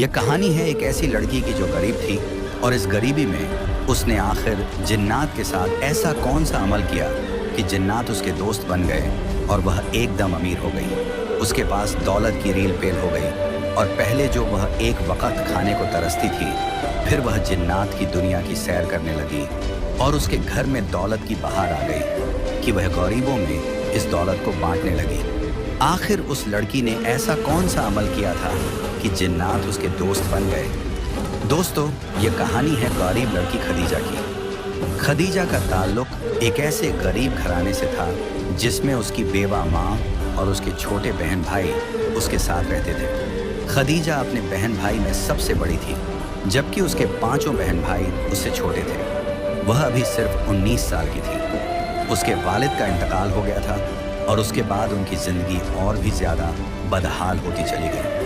यह कहानी है एक ऐसी लड़की की जो गरीब थी और इस गरीबी में उसने आखिर जिन्नात के साथ ऐसा कौन सा अमल किया कि जिन्नात उसके दोस्त बन गए और वह एकदम अमीर हो गई। उसके पास दौलत की रील पेल हो गई और पहले जो वह एक वक्त खाने को तरसती थी, फिर वह जिन्नात की दुनिया की सैर करने लगी और उसके घर में दौलत की बहार आ गई कि वह गरीबों में इस दौलत को बांटने लगी। आखिर उस लड़की ने ऐसा कौन सा अमल किया था कि जिन्नात उसके दोस्त बन गए। दोस्तों, ये कहानी है गरीब लड़की खदीजा की। खदीजा का ताल्लुक एक ऐसे गरीब घराने से था जिसमें उसकी बेवा माँ और उसके छोटे बहन भाई उसके साथ रहते थे। खदीजा अपने बहन भाई में सबसे बड़ी थी, जबकि उसके पांचों बहन भाई उससे छोटे थे। वह अभी सिर्फ 19 साल की थी। उसके वालिद का इंतकाल हो गया था और उसके बाद उनकी ज़िंदगी और भी ज़्यादा बदहाल होती चली गई।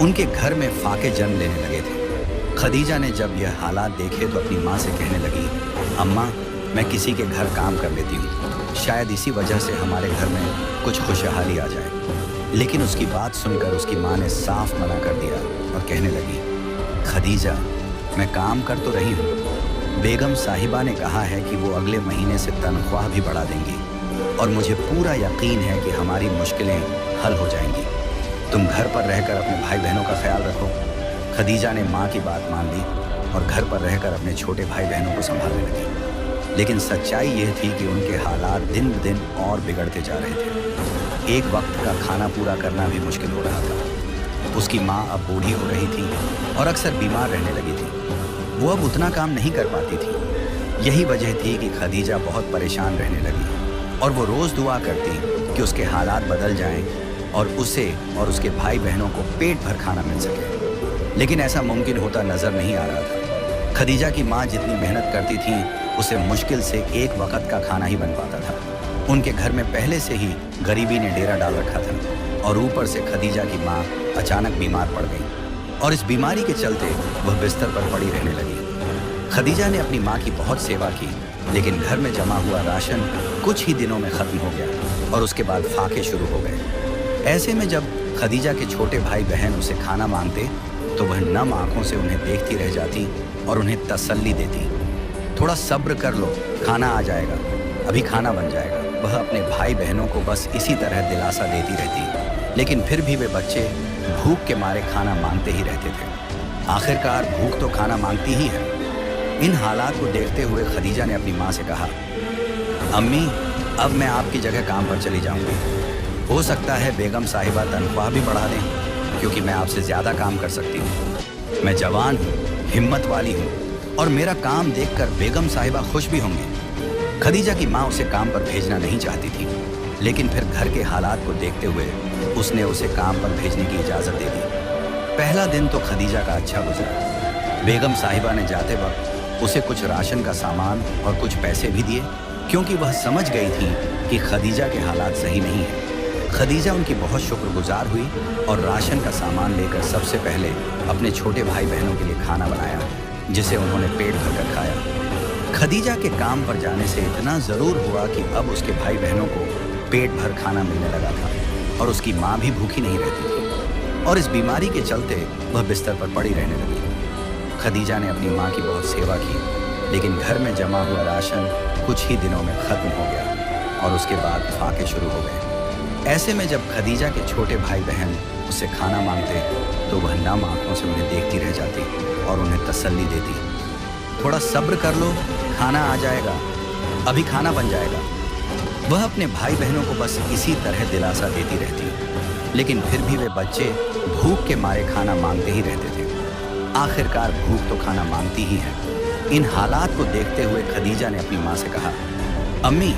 उनके घर में फाके जन्म लेने लगे थे। खदीजा ने जब यह हालात देखे तो अपनी माँ से कहने लगी, अम्मा, मैं किसी के घर काम कर लेती हूँ, शायद इसी वजह से हमारे घर में कुछ खुशहाली आ जाए। लेकिन उसकी बात सुनकर उसकी माँ ने साफ मना कर दिया और कहने लगी, खदीजा, मैं काम कर तो रही हूँ। बेगम साहिबा ने कहा है कि वो अगले महीने से तनख्वाह भी बढ़ा देंगी और मुझे पूरा यकीन है कि हमारी मुश्किलें हल हो जाएंगी। तुम घर पर रहकर अपने भाई बहनों का ख्याल रखो। खदीजा ने माँ की बात मान ली और घर पर रहकर अपने छोटे भाई बहनों को संभालने लगी। लेकिन सच्चाई यह थी कि उनके हालात दिन ब दिन और बिगड़ते जा रहे थे। एक वक्त का खाना पूरा करना भी मुश्किल हो रहा था। उसकी माँ अब बूढ़ी हो रही थी और अक्सर बीमार रहने लगी थी। वो अब उतना काम नहीं कर पाती थी। यही वजह थी कि खदीजा बहुत परेशान रहने लगी और वो रोज़ दुआ करती कि उसके हालात बदल जाएं और उसे और उसके भाई बहनों को पेट भर खाना मिल सके। लेकिन ऐसा मुमकिन होता नज़र नहीं आ रहा था। खदीजा की माँ जितनी मेहनत करती थी, उसे मुश्किल से एक वक्त का खाना ही बन पाता था। उनके घर में पहले से ही गरीबी ने डेरा डाल रखा था और ऊपर से खदीजा की माँ अचानक बीमार पड़ गई और इस बीमारी के चलते वह बिस्तर पर पड़ी रहने लगी। खदीजा ने अपनी माँ की बहुत सेवा की, लेकिन घर में जमा हुआ राशन कुछ ही दिनों में ख़त्म हो गया और उसके बाद फाके शुरू हो गए। ऐसे में जब खदीजा के छोटे भाई बहन उसे खाना मांगते तो वह नम आंखों से उन्हें देखती रह जाती और उन्हें तसल्ली देती, थोड़ा सब्र कर लो, खाना आ जाएगा, अभी खाना बन जाएगा। वह अपने भाई बहनों को बस इसी तरह दिलासा देती रहती, लेकिन फिर भी वे बच्चे भूख के मारे खाना मांगते ही रहते थे। आखिरकार भूख तो खाना मांगती ही है। इन हालात को देखते हुए खदीजा ने अपनी माँ से कहा, अम्मी, अब मैं आपकी जगह काम पर चली जाऊंगी। हो सकता है बेगम साहिबा तनख्वाह भी बढ़ा दें, क्योंकि मैं आपसे ज़्यादा काम कर सकती हूँ। मैं जवान हूँ, हिम्मत वाली हूँ और मेरा काम देखकर बेगम साहिबा खुश भी होंगे। खदीजा की माँ उसे काम पर भेजना नहीं चाहती थी, लेकिन फिर घर के हालात को देखते हुए उसने उसे काम पर भेजने की इजाज़त दे दी। पहला दिन तो खदीजा का अच्छा गुजरा। बेगम साहिबा ने जाते वक्त उसे कुछ राशन का सामान और कुछ पैसे भी दिए, क्योंकि वह समझ गई थी कि खदीजा के हालात सही नहीं हैं। खदीजा उनकी बहुत शुक्रगुजार हुई और राशन का सामान लेकर सबसे पहले अपने छोटे भाई बहनों के लिए खाना बनाया, जिसे उन्होंने पेट भरकर खाया। खदीजा के काम पर जाने से इतना ज़रूर हुआ कि अब उसके भाई बहनों को पेट भर खाना मिलने लगा था और उसकी माँ भी भूखी नहीं रहती थी और इस बीमारी के चलते वह बिस्तर पर पड़ी रहने लगी। खदीजा ने अपनी माँ की बहुत सेवा की, लेकिन घर में जमा हुआ राशन कुछ ही दिनों में ख़त्म हो गया और उसके बाद फाके शुरू हो गए। ऐसे में जब खदीजा के छोटे भाई बहन उससे खाना मांगते तो वह नम आंखों से उन्हें देखती रह जाती और उन्हें तसल्ली देती, थोड़ा सब्र कर लो, खाना आ जाएगा, अभी खाना बन जाएगा। वह अपने भाई बहनों को बस इसी तरह दिलासा देती रहती, लेकिन फिर भी वे बच्चे भूख के मारे खाना मांगते ही रहते थे। आखिरकार भूख तो खाना मांगती ही है। इन हालात को देखते हुए खदीजा ने अपनी माँ से कहा, अम्मी,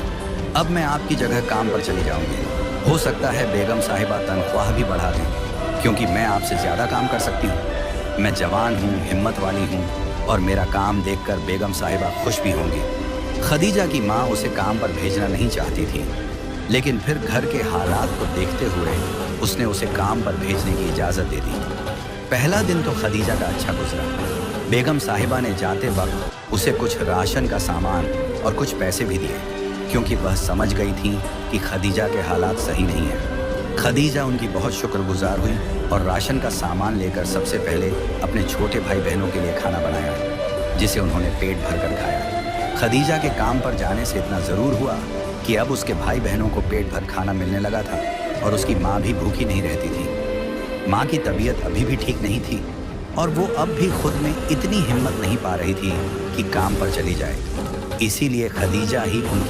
अब मैं आपकी जगह काम पर चली जाऊंगी। हो सकता है बेगम साहिबा तनख्वाह भी बढ़ा दें, क्योंकि मैं आपसे ज़्यादा काम कर सकती हूँ। मैं जवान हूँ, हिम्मत वाली हूँ और मेरा काम देखकर बेगम साहिबा खुश भी होंगी। खदीजा की माँ उसे काम पर भेजना नहीं चाहती थी, लेकिन फिर घर के हालात को देखते हुए उसने उसे काम पर भेजने की इजाज़त दे दी। पहला दिन तो खदीजा का अच्छा गुजरा। बेगम साहिबा ने जाते वक्त उसे कुछ राशन का सामान और कुछ पैसे भी दिए, क्योंकि वह समझ गई थी कि खदीजा के हालात सही नहीं हैं। खदीजा उनकी बहुत शुक्रगुजार हुई और राशन का सामान लेकर सबसे पहले अपने छोटे भाई बहनों के लिए खाना बनाया, जिसे उन्होंने पेट भरकर खाया। खदीजा के काम पर जाने से इतना ज़रूर हुआ कि अब उसके भाई बहनों को पेट भर खाना मिलने लगा था और उसकी माँ भी भूखी नहीं रहती थी। माँ की तबीयत अभी भी ठीक नहीं थी और वो अब भी खुद में इतनी हिम्मत नहीं पा रही थी कि काम पर चली जाए। इसीलिए खदीजा ही उनकी